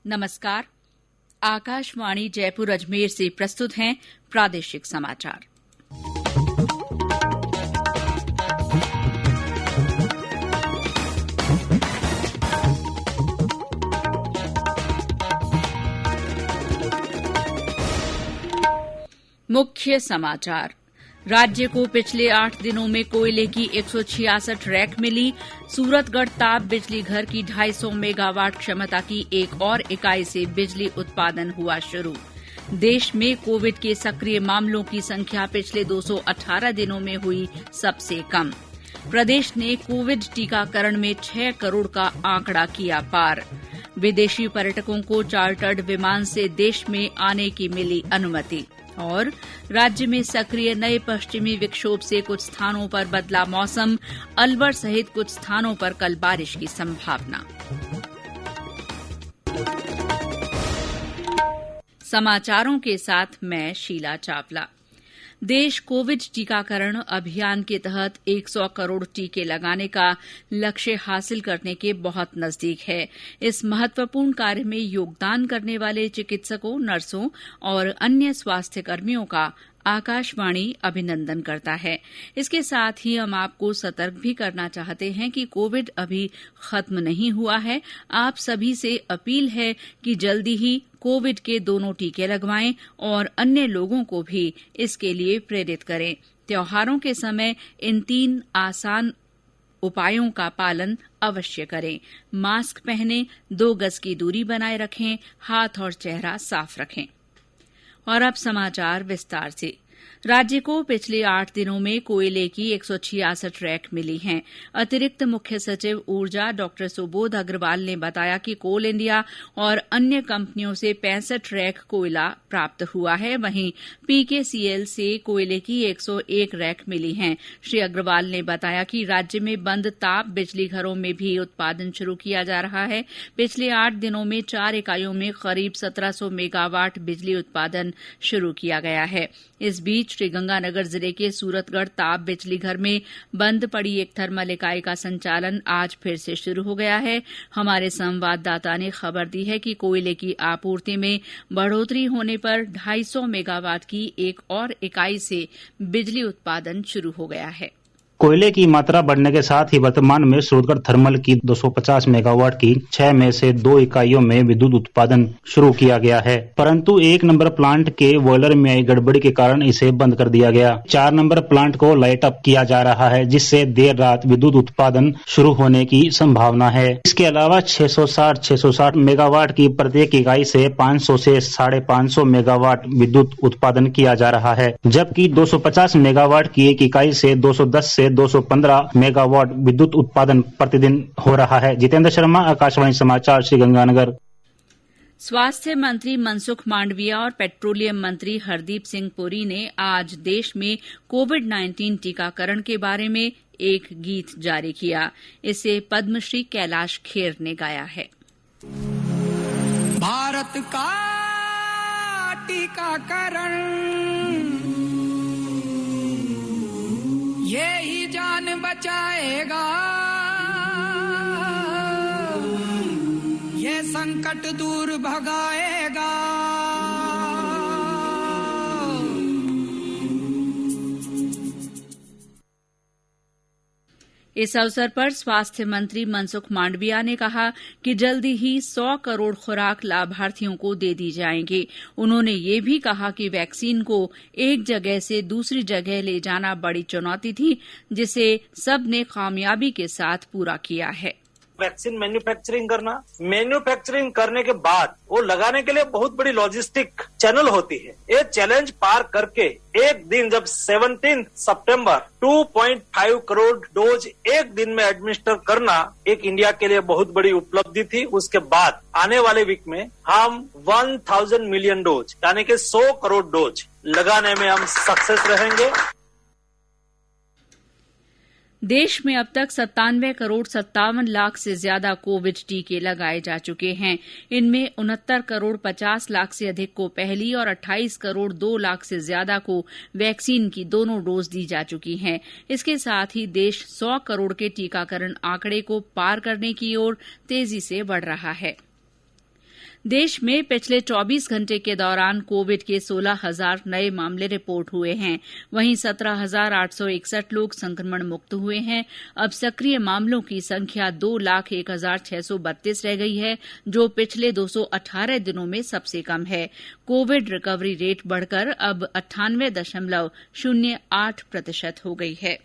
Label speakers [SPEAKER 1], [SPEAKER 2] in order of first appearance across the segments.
[SPEAKER 1] नमस्कार। आकाशवाणी जयपुर अजमेर से प्रस्तुत हैं प्रादेशिक समाचार। मुख्य समाचार। राज्य को पिछले 8 दिनों में कोयले की 166 रैक मिली। सूरतगढ़ ताप बिजली घर की 250 मेगावाट क्षमता की एक और इकाई से बिजली उत्पादन हुआ शुरू। देश में कोविड के सक्रिय मामलों की संख्या पिछले 218 दिनों में हुई सबसे कम। प्रदेश ने कोविड टीकाकरण में 6 करोड़ का आंकड़ा किया पार। विदेशी पर्यटकों को चार्टर्ड विमान से देश में आने की मिली अनुमति। और राज्य में सक्रिय नए पश्चिमी विक्षोभ से कुछ स्थानों पर बदला मौसम। अलवर सहित कुछ स्थानों पर कल बारिश की संभावना। समाचारों के साथ मैं शीला चावला। देश कोविड टीकाकरण अभियान के तहत 100 करोड़ टीके लगाने का लक्ष्य हासिल करने के बहुत नजदीक है। इस महत्वपूर्ण कार्य में योगदान करने वाले चिकित्सकों, नर्सों और अन्य स्वास्थ्य कर्मियों का आकाशवाणी अभिनंदन करता है। इसके साथ ही हम आपको सतर्क भी करना चाहते हैं कि कोविड अभी खत्म नहीं हुआ है। आप सभी से अपील है कि जल्दी ही कोविड के दोनों टीके लगवाएं और अन्य लोगों को भी इसके लिए प्रेरित करें। त्योहारों के समय इन 3 आसान उपायों का पालन अवश्य करें। मास्क पहनें, 2 गज की दूरी बनाए रखें, हाथ और चेहरा साफ रखें। और अब समाचार विस्तार से। राज्य को पिछले 8 दिनों में कोयले की 166 रैक मिली हैं। अतिरिक्त मुख्य सचिव ऊर्जा डॉ सुबोध अग्रवाल ने बताया कि कोल इंडिया और अन्य कंपनियों से 65 रैक कोयला प्राप्त हुआ है। वहीं पीकेसीएल से कोयले की 101 रैक मिली हैं। श्री अग्रवाल ने बताया कि राज्य में बंद ताप बिजली घरों में भी उत्पादन शुरू किया जा रहा है। पिछले 8 दिनों में 4 इकाइयों में करीब 1700 मेगावाट बिजली उत्पादन शुरू किया गया है। इस बीच श्रीगंगानगर जिले के सूरतगढ़ ताप बिजली घर में बंद पड़ी एक थर्मल इकाई का संचालन आज फिर से शुरू हो गया है। हमारे संवाददाता ने खबर दी है कि कोयले की आपूर्ति में बढ़ोतरी होने पर 250 मेगावाट की एक और इकाई से बिजली उत्पादन शुरू हो गया है।
[SPEAKER 2] कोयले की मात्रा बढ़ने के साथ ही वर्तमान में सूरतगढ़ थर्मल की 250 मेगावाट की 6 में से 2 इकाइयों में विद्युत उत्पादन शुरू किया गया है, परंतु 1 नंबर प्लांट के बॉयलर में आई गड़बड़ी के कारण इसे बंद कर दिया गया। 4 नंबर प्लांट को लाइट अप किया जा रहा है, जिससे देर रात विद्युत उत्पादन शुरू होने की संभावना है। इसके अलावा 660 मेगावाट की प्रत्येक इकाई से 500 से 550 मेगावाट विद्युत उत्पादन किया जा रहा है, जबकि 250 मेगावाट की एक इकाई से 210 से 215 मेगावाट विद्युत उत्पादन प्रतिदिन हो रहा है। जितेंद्र शर्मा, आकाशवाणी समाचार, श्रीगंगानगर।
[SPEAKER 1] स्वास्थ्य मंत्री मनसुख मांडविया और पेट्रोलियम मंत्री हरदीप सिंह पुरी ने आज देश में कोविड-19 टीकाकरण के बारे में एक गीत जारी किया। इसे पद्मश्री कैलाश खेर ने गाया है।
[SPEAKER 3] भारत का टीकाकरण ये ही जान बचाएगा, ये संकट दूर भगाएगा।
[SPEAKER 1] इस अवसर पर स्वास्थ्य मंत्री मनसुख मांडविया ने कहा कि जल्दी ही 100 करोड़ खुराक लाभार्थियों को दे दी जाएंगी। उन्होंने ये भी कहा कि वैक्सीन को एक जगह से दूसरी जगह ले जाना बड़ी चुनौती थी, जिसे सबने कामयाबी के साथ पूरा किया है।
[SPEAKER 4] वैक्सीन मैन्युफैक्चरिंग करने के बाद वो लगाने के लिए बहुत बड़ी लॉजिस्टिक चैनल होती है। ये चैलेंज पार करके एक दिन जब 17 सितंबर 2.5 करोड़ डोज एक दिन में एडमिनिस्टर करना एक इंडिया के लिए बहुत बड़ी उपलब्धि थी। उसके बाद आने वाले वीक में हम 1000 मिलियन डोज यानी कि 100 करोड़ डोज लगाने में हम सक्सेस रहेंगे।
[SPEAKER 1] देश में अब तक 97 करोड़ 57 लाख से ज्यादा कोविड टीके लगाए जा चुके हैं। इनमें 69 करोड़ 50 लाख से अधिक को पहली और 28 करोड़ 2 लाख से ज्यादा को वैक्सीन की दोनों डोज दी जा चुकी हैं। इसके साथ ही देश 100 करोड़ के टीकाकरण आंकड़े को पार करने की ओर तेजी से बढ़ रहा है। देश में पिछले 24 घंटे के दौरान कोविड के 16,000 नए मामले रिपोर्ट हुए हैं। वहीं 17,861 लोग संक्रमण मुक्त हुए हैं। अब सक्रिय मामलों की संख्या 2,01,632 रह गई है, जो पिछले 218 दिनों में सबसे कम है। कोविड रिकवरी रेट बढ़कर अब 98.08% हो गई है।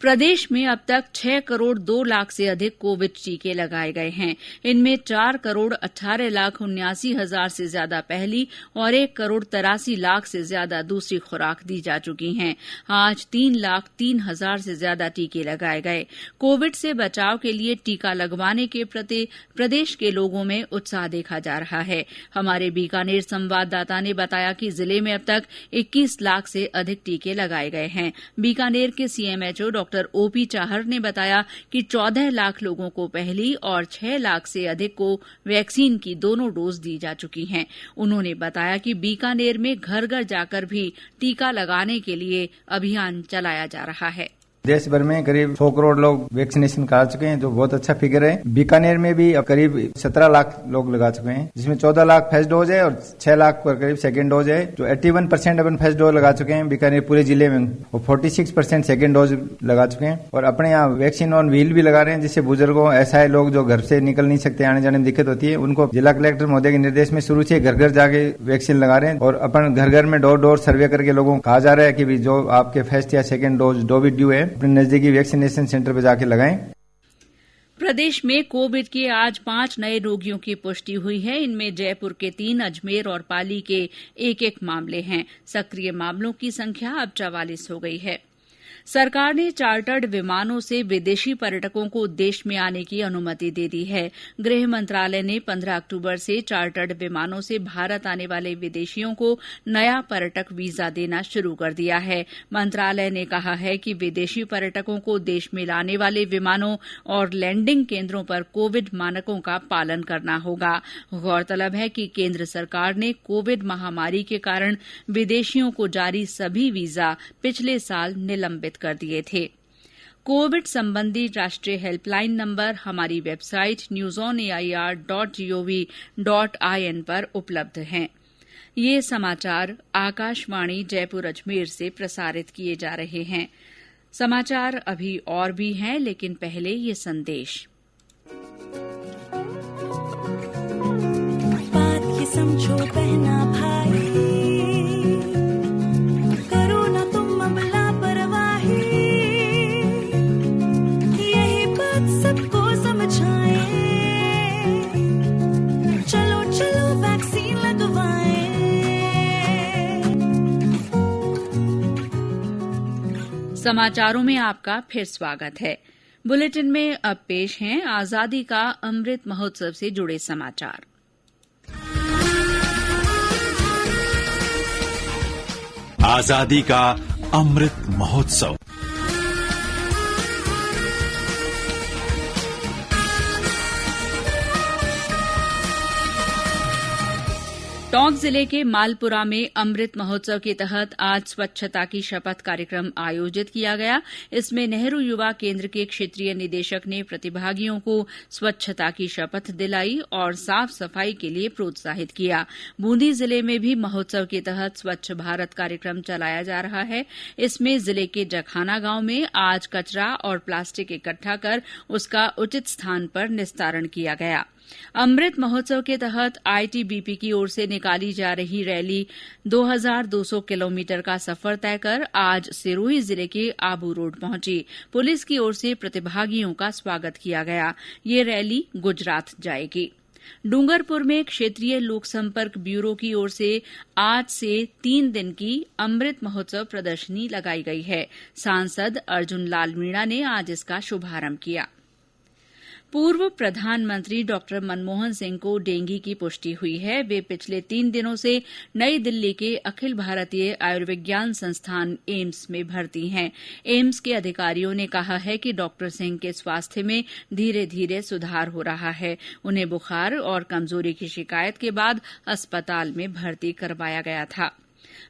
[SPEAKER 1] प्रदेश में अब तक 6 करोड़ 2 लाख से अधिक कोविड टीके लगाए गए हैं। इनमें 4 करोड़ 18 लाख 79 हजार से ज्यादा पहली और 1 करोड़ 83 लाख से ज्यादा दूसरी खुराक दी जा चुकी हैं। आज 3 लाख 3 हजार से ज्यादा टीके लगाए गए। कोविड से बचाव के लिए टीका लगवाने के प्रति प्रदेश के लोगों में उत्साह देखा जा रहा है। हमारे बीकानेर संवाददाता ने बताया कि जिले में अब तक 21 लाख से अधिक टीके लगाए गए हैं। बीकानेर के सीएमएचओ डॉ. ओपी चाहर ने बताया कि 14 लाख लोगों को पहली और 6 लाख से अधिक को वैक्सीन की दोनों डोज दी जा चुकी हैं। उन्होंने बताया कि बीकानेर में घर घर जाकर भी टीका लगाने के लिए अभियान चलाया जा रहा है।
[SPEAKER 5] देश भर में करीब 100 करोड़ लोग वैक्सीनेशन करा चुके हैं, जो बहुत अच्छा फिगर है। बीकानेर में भी अब करीब 17 लाख लोग लगा चुके हैं, जिसमें 14 लाख फर्स्ट डोज है और 6 लाख पर करीब सेकेंड डोज है। जो 81% अपन फर्स्ट डोज लगा चुके हैं बीकानेर पूरे जिले में, और 46% सेकेंड डोज लगा चुके हैं। और अपने यहाँ वैक्सीन ऑन व्हील भी लगा रहे हैं, जिससे बुजुर्गों ऐसा लोग जो घर से निकल नहीं सकते, आने जाने में दिक्कत होती है, उनको जिला कलेक्टर महोदय के निर्देश में शुरू से घर घर जाके वैक्सीन लगा रहे हैं। और अपन घर घर में डोर डोर सर्वे करके लोगों को कहा जा रहा है कि जो आपके फर्स्ट या सेकेंड डोज भी ड्यू है, अपने नजदीकी वैक्सीनेशन सेंटर पर जाके लगाएं।
[SPEAKER 1] प्रदेश में कोविड के आज 5 नए रोगियों की पुष्टि हुई है। इनमें जयपुर के 3, अजमेर और पाली के 1-1 मामले हैं। सक्रिय मामलों की संख्या अब 44 हो गई है। सरकार ने चार्टर्ड विमानों से विदेशी पर्यटकों को देश में आने की अनुमति दे दी है। गृह मंत्रालय ने 15 अक्टूबर से चार्टर्ड विमानों से भारत आने वाले विदेशियों को नया पर्यटक वीजा देना शुरू कर दिया है। मंत्रालय ने कहा है कि विदेशी पर्यटकों को देश में लाने वाले विमानों और लैंडिंग केंद्रों पर कोविड मानकों का पालन करना होगा। गौरतलब है कि केंद्र सरकार ने कोविड महामारी के कारण विदेशियों को जारी सभी वीजा पिछले साल निलंबित कर दिए थे। कोविड संबंधी राष्ट्रीय हेल्पलाइन नंबर हमारी वेबसाइट newsonair.gov.in पर उपलब्ध हैं। ये समाचार आकाशवाणी जयपुर अजमेर से प्रसारित किए जा रहे हैं। समाचार अभी और भी हैं, लेकिन पहले ये संदेश।
[SPEAKER 6] बात ये समझो बहना भाई, करो ना तुम अब लापरवाही, यही बात सबको समझाएं, चलो चलो वैक्सीन लगवाएं।
[SPEAKER 1] समाचारों में आपका फिर स्वागत है। बुलेटिन में अब पेश हैं आजादी का अमृत महोत्सव से जुड़े समाचार।
[SPEAKER 7] आजादी का अमृत महोत्सव।
[SPEAKER 1] टोंक जिले के मालपुरा में अमृत महोत्सव के तहत आज स्वच्छता की शपथ कार्यक्रम आयोजित किया गया। इसमें नेहरू युवा केंद्र के क्षेत्रीय निदेशक ने प्रतिभागियों को स्वच्छता की शपथ दिलाई और साफ सफाई के लिए प्रोत्साहित किया। बूंदी जिले में भी महोत्सव के तहत स्वच्छ भारत कार्यक्रम चलाया जा रहा है। इसमें जिले के जखाना गांव में आज कचरा और प्लास्टिक इकट्ठा कर उसका उचित स्थान पर निस्तारण किया गया। अमृत महोत्सव के तहत आईटीबीपी की ओर से निकाली जा रही रैली 2200 किलोमीटर का सफर तय कर आज सिरोही जिले के आबू रोड पहुंची। पुलिस की ओर से प्रतिभागियों का स्वागत किया गया। ये रैली गुजरात जाएगी। डूंगरपुर में क्षेत्रीय लोक संपर्क ब्यूरो की ओर से आज से 3 दिन की अमृत महोत्सव प्रदर्शनी लगाई गई है। सांसद अर्जुन लाल मीणा ने आज इसका शुभारंभ किया। पूर्व प्रधानमंत्री डॉक्टर मनमोहन सिंह को डेंगू की पुष्टि हुई है। वे पिछले 3 दिनों से नई दिल्ली के अखिल भारतीय आयुर्विज्ञान संस्थान एम्स में भर्ती हैं। एम्स के अधिकारियों ने कहा है कि डॉक्टर सिंह के स्वास्थ्य में धीरे धीरे सुधार हो रहा है। उन्हें बुखार और कमजोरी की शिकायत के बाद अस्पताल में भर्ती करवाया गया था।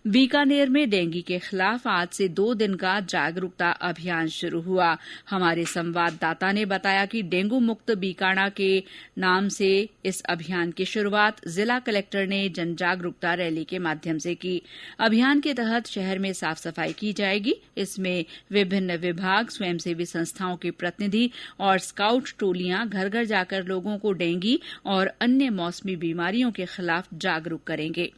[SPEAKER 1] बीकानेर में डेंगू के खिलाफ आज से 2 दिन का जागरूकता अभियान शुरू हुआ। हमारे संवाददाता ने बताया कि डेंगू मुक्त बीकाना के नाम से इस अभियान की शुरूआत जिला कलेक्टर ने जन जागरूकता रैली के माध्यम से की। अभियान के तहत शहर में साफ सफाई की जाएगी। इसमें विभिन्न विभाग, स्वयंसेवी संस्थाओं के प्रतिनिधि और स्काउट टोलियां घर घर जाकर लोगों को डेंगू और अन्य मौसमी बीमारियों के खिलाफ जागरूक करेंगे।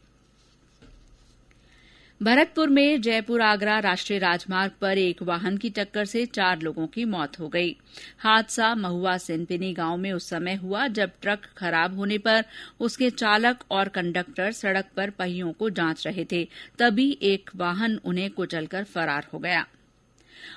[SPEAKER 1] भरतपुर में जयपुर आगरा राष्ट्रीय राजमार्ग पर एक वाहन की टक्कर से 4 लोगों की मौत हो गई। हादसा महुआ सिनपिनी गांव में उस समय हुआ जब ट्रक खराब होने पर उसके चालक और कंडक्टर सड़क पर पहियों को जांच रहे थे, तभी एक वाहन उन्हें कुचलकर फरार हो गया।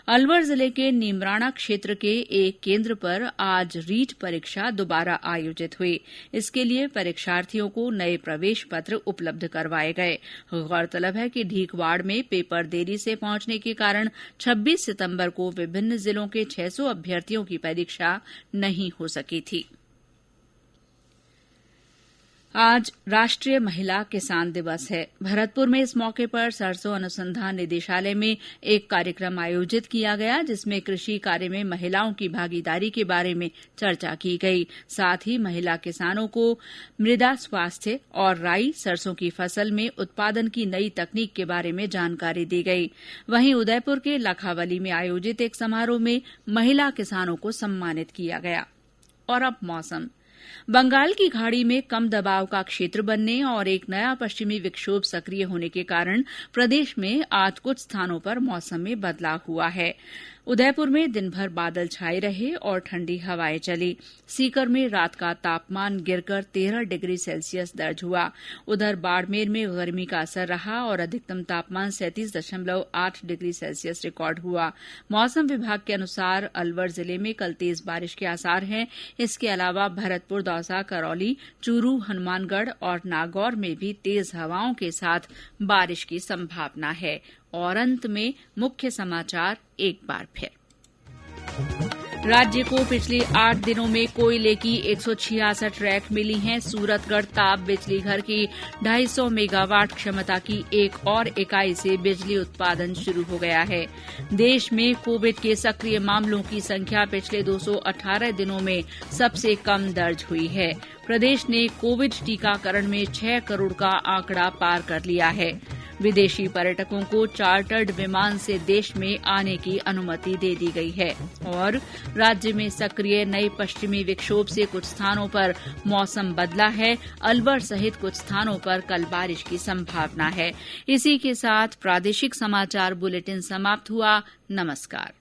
[SPEAKER 1] अलवर जिले के नीमराणा क्षेत्र के एक केंद्र पर आज रीट परीक्षा दोबारा आयोजित हुई। इसके लिए परीक्षार्थियों को नए प्रवेश पत्र उपलब्ध करवाए गए। गौरतलब है कि ढीकवाड़ में पेपर देरी से पहुंचने के कारण 26 सितंबर को विभिन्न जिलों के 600 अभ्यर्थियों की परीक्षा नहीं हो सकी थी। आज राष्ट्रीय महिला किसान दिवस है। भरतपुर में इस मौके पर सरसों अनुसंधान निदेशालय में एक कार्यक्रम आयोजित किया गया, जिसमें कृषि कार्य में महिलाओं की भागीदारी के बारे में चर्चा की गई। साथ ही महिला किसानों को मृदा स्वास्थ्य और राई सरसों की फसल में उत्पादन की नई तकनीक के बारे में जानकारी दी गई। वहीं उदयपुर के लखावली में आयोजित एक समारोह में महिला किसानों को सम्मानित किया गया। और अब मौसम। बंगाल की खाड़ी में कम दबाव का क्षेत्र बनने और एक नया पश्चिमी विक्षोभ सक्रिय होने के कारण प्रदेश में आज कुछ स्थानों पर मौसम में बदलाव हुआ है। उदयपुर में दिन भर बादल छाए रहे और ठंडी हवाएं चली। सीकर में रात का तापमान गिरकर 13 डिग्री सेल्सियस दर्ज हुआ। उधर बाड़मेर में गर्मी का असर रहा और अधिकतम तापमान 37.8 डिग्री सेल्सियस रिकॉर्ड हुआ। मौसम विभाग के अनुसार अलवर जिले में कल तेज बारिश के आसार हैं। इसके अलावा भरतपुर, दौसा, करौली, चूरू, हनुमानगढ़ और नागौर में भी तेज हवाओं के साथ बारिश की संभावना है। और अंत में मुख्य समाचार एक बार फिर। राज्य को पिछले 8 दिनों में कोयले की 166 रैक मिली हैं। सूरतगढ़ ताप बिजली घर की 250 मेगावाट क्षमता की एक और इकाई से बिजली उत्पादन शुरू हो गया है। देश में कोविड के सक्रिय मामलों की संख्या पिछले 218 दिनों में सबसे कम दर्ज हुई है। प्रदेश ने कोविड टीकाकरण में 6 करोड़ का आंकड़ा पार कर लिया है। विदेशी पर्यटकों को चार्टर्ड विमान से देश में आने की अनुमति दे दी गई है। और राज्य में सक्रिय नए पश्चिमी विक्षोभ से कुछ स्थानों पर मौसम बदला है। अलवर सहित कुछ स्थानों पर कल बारिश की संभावना है। इसी के साथ प्रादेशिक समाचार बुलेटिन समाप्त हुआ। नमस्कार।